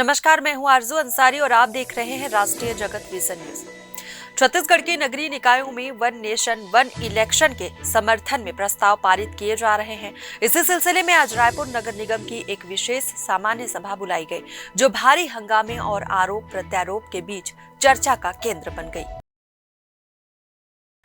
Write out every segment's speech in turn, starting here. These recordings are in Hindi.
नमस्कार, मैं हूं आरजू अंसारी और आप देख रहे हैं राष्ट्रीय जगत विजन न्यूज। छत्तीसगढ़ के नगरीय निकायों में वन नेशन वन इलेक्शन के समर्थन में प्रस्ताव पारित किए जा रहे हैं। इसी सिलसिले में आज रायपुर नगर निगम की एक विशेष सामान्य सभा बुलाई गई, जो भारी हंगामे और आरोप प्रत्यारोप के बीच चर्चा का केंद्र बन गई।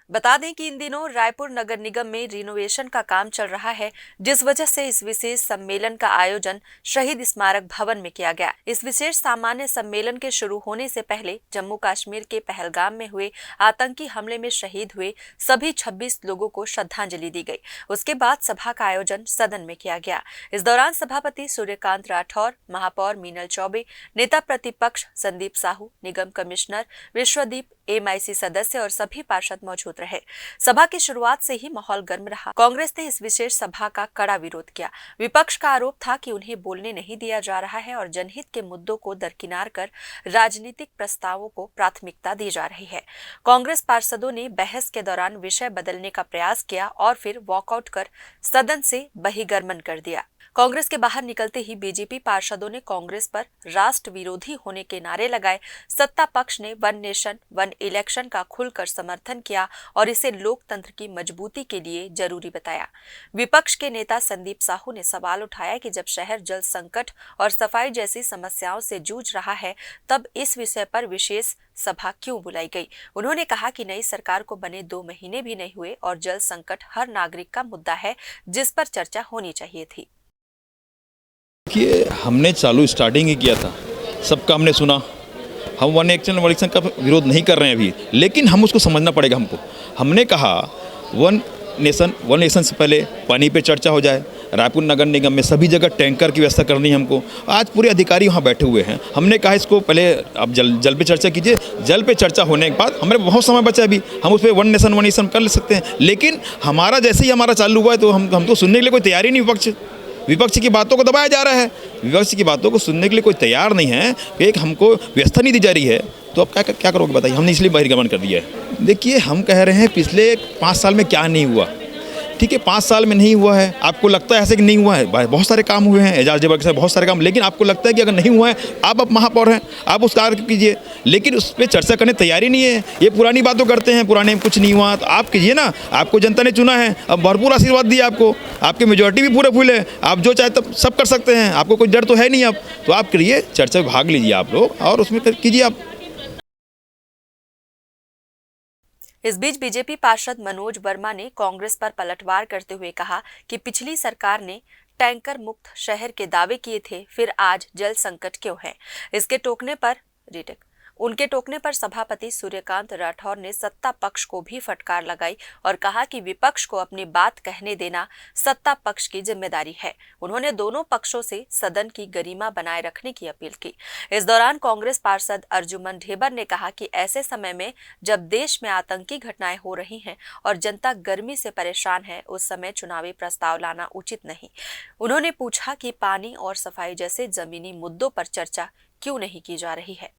बता दें कि इन दिनों रायपुर नगर निगम में रिनोवेशन का काम चल रहा है, जिस वजह से इस विशेष सम्मेलन का आयोजन शहीद स्मारक भवन में किया गया। इस विशेष सामान्य सम्मेलन के शुरू होने से पहले जम्मू कश्मीर के पहलगाम में हुए आतंकी हमले में शहीद हुए सभी 26 लोगों को श्रद्धांजलि दी गई। उसके बाद सभा का आयोजन सदन में किया गया। इस दौरान सभापति सूर्यकांत राठौर, महापौर मीनल चौबे, नेता प्रतिपक्ष संदीप साहू, निगम कमिश्नर विश्वदीप, एमआईसी सदस्य और सभी पार्षद मौजूद रहे। सभा की शुरुआत से ही माहौल गर्म रहा। कांग्रेस ने इस विशेष सभा का कड़ा विरोध किया। विपक्ष का आरोप था कि उन्हें बोलने नहीं दिया जा रहा है और जनहित के मुद्दों को दरकिनार कर राजनीतिक प्रस्तावों को प्राथमिकता दी जा रही है। कांग्रेस पार्षदों ने बहस के दौरान विषय बदलने का प्रयास किया और फिर वॉकआउट कर सदन से बहिर्गमन कर दिया। कांग्रेस के बाहर निकलते ही बीजेपी पार्षदों ने कांग्रेस पर राष्ट्र विरोधी होने के नारे लगाए। सत्ता पक्ष ने वन नेशन वन इलेक्शन का खुलकर समर्थन किया और इसे लोकतंत्र की मजबूती के लिए जरूरी बताया। विपक्ष के नेता संदीप साहू ने सवाल उठाया कि जब शहर जल संकट और सफाई जैसी समस्याओं से जूझ रहा है, तब इस विषय पर विशेष सभा क्यों बुलाई गई। उन्होंने कहा कि नई सरकार को बने 2 महीने भी नहीं हुए और जल संकट हर नागरिक का मुद्दा है, जिस पर चर्चा होनी चाहिए थी। देखिए, हमने चालू स्टार्टिंग ही किया था, सबका हमने सुना। हम वन इलेक्शन का विरोध नहीं कर रहे हैं अभी, लेकिन हम उसको समझना पड़ेगा हमको। हमने कहा वन नेशन से पहले पानी पे चर्चा हो जाए। रायपुर नगर निगम में सभी जगह टैंकर की व्यवस्था करनी है हमको। आज पूरे अधिकारी वहाँ बैठे हुए हैं। हमने कहा इसको पहले आप जल पे चर्चा कीजिए। जल पे चर्चा होने के बाद हमारे बहुत समय बचा अभी, हम उस पर वन नेशन वन इलेक्शन कर ले सकते हैं। लेकिन हमारा जैसे ही हमारा चालू हुआ है तो हम तो सुनने के लिए कोई तैयारी नहीं। विपक्ष की बातों को दबाया जा रहा है। विपक्ष की बातों को सुनने के लिए कोई तैयार नहीं है। एक हमको व्यवस्था नहीं दी जा रही है, तो अब क्या करोगे बताइए। हमने इसलिए बहिर्गमन कर दिया है। देखिए, हम कह रहे हैं पिछले 5 साल में क्या नहीं हुआ। ठीक है, 5 साल में नहीं हुआ है, आपको लगता है ऐसे कि नहीं हुआ है। बहुत सारे काम हुए हैं, एजाज जबर के साथ बहुत सारे काम, लेकिन आपको लगता है कि अगर नहीं हुआ है, आप महापौर हैं, आप उस कार्य कीजिए। लेकिन उस पर चर्चा करने तैयारी नहीं है। ये पुरानी बातों करते हैं, पुराने में कुछ नहीं हुआ, तो आप कीजिए ना। आपको जनता ने चुना है, अब भरपूर आशीर्वाद दिया आपको, आपकी मेजोरिटी भी पूरे फुल है, आप जो चाहे तब सब कर सकते हैं, आपको कोई डर तो है नहीं। अब तो आप करिए, चर्चा में भाग लीजिए आप लोग और उसमें कीजिए आप। इस बीच बीजेपी पार्षद मनोज वर्मा ने कांग्रेस पर पलटवार करते हुए कहा कि पिछली सरकार ने टैंकर मुक्त शहर के दावे किए थे, फिर आज जल संकट क्यों है। उनके टोकने पर सभापति सूर्यकांत राठौर ने सत्ता पक्ष को भी फटकार लगाई और कहा कि विपक्ष को अपनी बात कहने देना सत्ता पक्ष की जिम्मेदारी है। उन्होंने दोनों पक्षों से सदन की गरिमा बनाए रखने की अपील की। इस दौरान कांग्रेस पार्षद अर्जुमन ढेबर ने कहा कि ऐसे समय में जब देश में आतंकी घटनाएं हो रही हैं और जनता गर्मी से परेशान है, उस समय चुनावी प्रस्ताव लाना उचित नहीं। उन्होंने पूछा कि पानी और सफाई जैसे जमीनी मुद्दों पर चर्चा क्यों नहीं की जा रही है।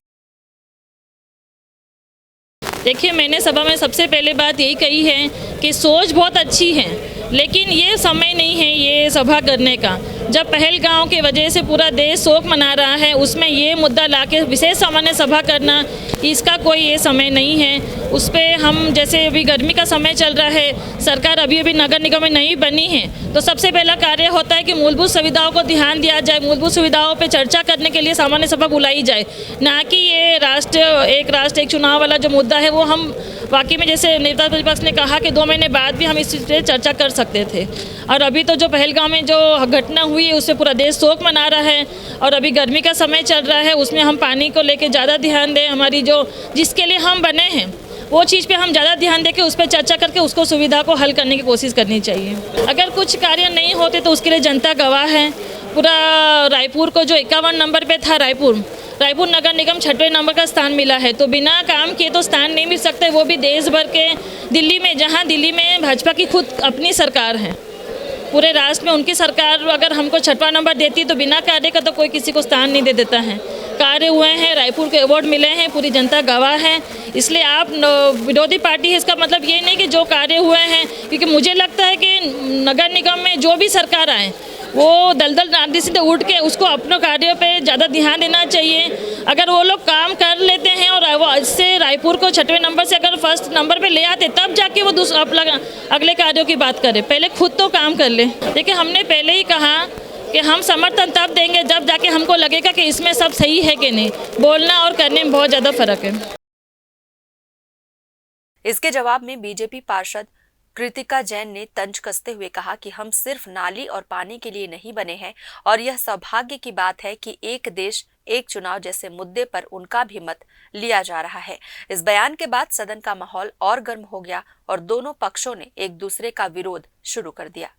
देखिए, मैंने सभा में सबसे पहले बात यही कही है कि सोच बहुत अच्छी है, लेकिन ये समय नहीं है ये सभा करने का। जब पहलगाम की वजह से पूरा देश शोक मना रहा है, उसमें ये मुद्दा लाके विशेष सामान्य सभा करना, इसका कोई ये समय नहीं है। उस पर हम जैसे अभी गर्मी का समय चल रहा है, सरकार अभी नगर निगम में नहीं बनी है, तो सबसे पहला कार्य होता है कि मूलभूत सुविधाओं को ध्यान दिया जाए। मूलभूत सुविधाओं पर चर्चा करने के लिए सामान्य सभा बुलाई जाए, ना कि ये राष्ट्र एक चुनाव वाला जो मुद्दा है वो हम वाकई में, जैसे नेता प्रतिपक्ष ने कहा कि 2 महीने बाद भी हम इस पर चर्चा कर सकते थे। और अभी तो जो पहलगाम में जो घटना हुई है उससे पूरा देश शोक मना रहा है और अभी गर्मी का समय चल रहा है, उसमें हम पानी को लेके ज़्यादा ध्यान दें। हमारी जिसके लिए हम बने हैं वो चीज़ पे हम ज़्यादा ध्यान देके उस पर चर्चा करके उसको सुविधा को हल करने की कोशिश करनी चाहिए। अगर कुछ कार्य नहीं होते तो उसके लिए जनता गवाह है। पूरा रायपुर को जो 51 नंबर पे था, रायपुर नगर निगम 6वें नंबर का स्थान मिला है, तो बिना काम किए तो स्थान नहीं मिल सकते, वो भी देश भर के। दिल्ली में, जहाँ दिल्ली में भाजपा की खुद अपनी सरकार है, पूरे राष्ट्र में उनकी सरकार अगर हमको 6वां नंबर देती तो बिना कार्य का तो कोई किसी को स्थान नहीं दे देता है। कार्य हुए हैं, रायपुर के अवार्ड मिले हैं, पूरी जनता गवाह है। इसलिए आप विरोधी पार्टी है, इसका मतलब ये नहीं कि जो कार्य हुए हैं, क्योंकि मुझे लगता है कि नगर निगम में जो भी सरकार आए वो दलदल नादी से उठ के उसको अपने कार्यों पे ज़्यादा ध्यान देना चाहिए। अगर वो लोग काम कर लेते हैं और वो इससे रायपुर को 6वें नंबर से अगर फर्स्ट नंबर पे ले आते, तब जाके वो अगले कार्यों की बात करें। पहले खुद तो काम कर ले। देखिए, हमने पहले ही कहा कि हम समर्थन तब देंगे जब जाके हमको लगेगा कि इसमें सब सही है कि नहीं। बोलना और करने में बहुत ज़्यादा फर्क है। इसके जवाब में बीजेपी पार्षद कृतिका जैन ने तंज कसते हुए कहा कि हम सिर्फ नाली और पानी के लिए नहीं बने हैं और यह सौभाग्य की बात है कि एक देश एक चुनाव जैसे मुद्दे पर उनका भी मत लिया जा रहा है। इस बयान के बाद सदन का माहौल और गर्म हो गया और दोनों पक्षों ने एक दूसरे का विरोध शुरू कर दिया।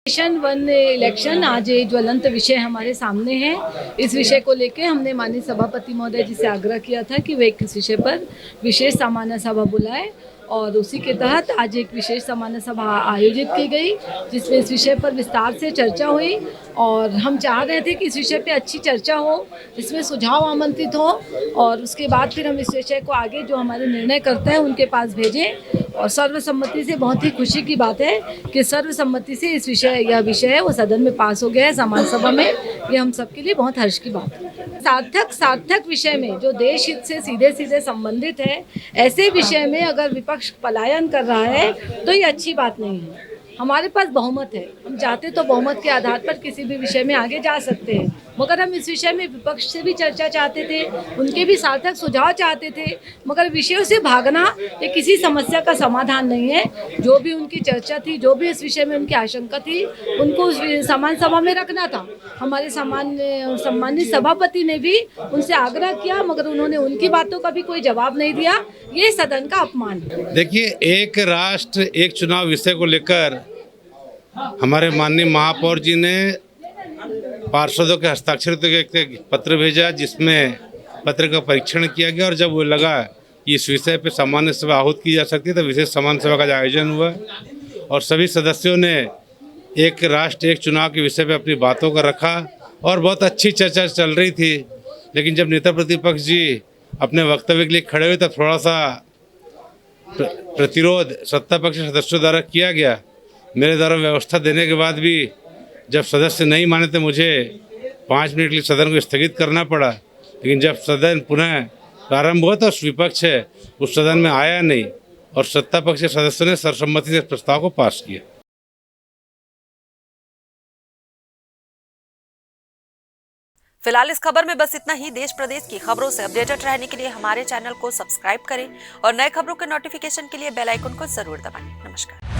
वन इलेक्शन आज एक ज्वलंत विषय हमारे सामने है। इस विषय को लेकर हमने माननीय सभापति महोदय जी से आग्रह किया था कि वे इस विषय पर विशेष सामान्य सभा बुलाए और उसी के तहत आज एक विशेष सामान्य सभा आयोजित की गई, जिसमें इस विषय पर विस्तार से चर्चा हुई और हम चाह रहे थे कि इस विषय पे अच्छी चर्चा हो, जिसमें सुझाव आमंत्रित हो और उसके बाद फिर हम इस विषय को आगे जो हमारे निर्णय करते हैं उनके पास भेजें। और सर्वसम्मति से बहुत ही खुशी की बात है कि सर्वसम्मति से यह विषय है वो सदन में पास हो गया है, सामान्य सभा में। ये हम सबके लिए बहुत हर्ष की बात है। सार्थक विषय में जो देश हित से सीधे सीधे संबंधित है, ऐसे विषय में अगर विपक्ष पलायन कर रहा है तो ये अच्छी बात नहीं है। हमारे पास बहुमत है, हम चाहते तो बहुमत के आधार पर किसी भी विषय में आगे जा सकते हैं, मगर हम इस विषय में विपक्ष से भी चर्चा चाहते थे, उनके भी सार्थक सुझाव चाहते थे, मगर विषयों से भागना ये किसी समस्या का समाधान नहीं है। जो भी उनकी चर्चा थी, जो भी इस विषय में उनकी आशंका थी, उनको उस सामान्य सभा में रखना था। हमारे सम्मानित सभापति ने भी उनसे आग्रह किया, मगर उन्होंने उनकी बातों का भी कोई जवाब नहीं दिया। ये सदन का अपमान है। देखिए, एक राष्ट्र एक चुनाव विषय को लेकर हमारे माननीय महापौर जी ने पार्षदों के हस्ताक्षरित एक पत्र भेजा, जिसमें पत्र का परीक्षण किया गया और जब वो लगा कि इस विषय पे सामान्य सभा आहूत की जा सकती है तो विशेष सामान्य सभा का आयोजन हुआ और सभी सदस्यों ने एक राष्ट्र एक चुनाव के विषय पे अपनी बातों को रखा और बहुत अच्छी चर्चा चल रही थी। लेकिन जब नेता प्रतिपक्ष जी अपने वक्तव्य के लिए खड़े हुए तब थोड़ा सा प्रतिरोध सत्ता पक्ष सदस्यों द्वारा किया गया। मेरे द्वारा व्यवस्था देने के बाद भी जब सदस्य नहीं माने तो मुझे 5 मिनट के लिए सदन को स्थगित करना पड़ा। लेकिन जब सदन पुनः प्रारंभ हुआ तो विपक्ष उस सदन में आया नहीं और सत्ता पक्ष के सदस्यों ने सर्वसम्मति से प्रस्ताव को पास किया। फिलहाल इस खबर में बस इतना ही। देश प्रदेश की खबरों से अपडेटेड रहने के लिए हमारे चैनल को सब्सक्राइब करें और नए खबरों के नोटिफिकेशन के लिए बेल आइकन को जरूर दबाएं। नमस्कार।